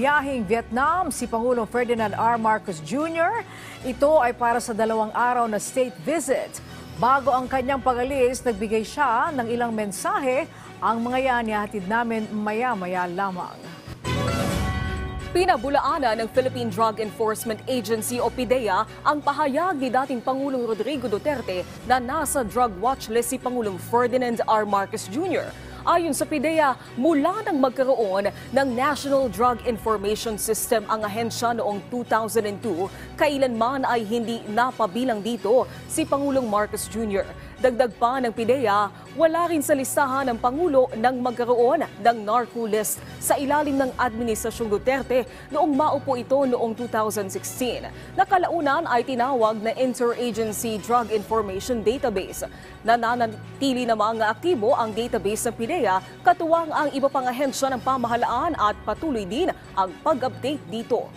biyaheng Vietnam si Pangulong Ferdinand R. Marcos Jr. Ito ay para sa 2 araw na state visit. Bago ang kanyang pag-alis, nagbigay siya ng ilang mensahe. Ang mga yan ihahatid namin maya-maya lamang. Pinabulaanan ng Philippine Drug Enforcement Agency o PDEA ang pahayag ni dating Pangulong Rodrigo Duterte na nasa drug watch list si Pangulong Ferdinand R. Marcos Jr. Ayon sa PDEA, mula nang magkaroon ng National Drug Information System ang ahensya noong 2002, kailanman ay hindi napabilang dito si Pangulong Marcos Jr. Dagdag pa ng PDEA, wala rin sa listahan ng Pangulo nang magkaroon ng narco list sa ilalim ng Administrasyong Duterte noong maupo ito noong 2016. Nakalaunan ay tinawag na Interagency Drug Information Database. Nananatili namang aktibo ang database ng PDEA, katuwang ang iba pang ahensya ng pamahalaan at patuloy din ang pag-update dito.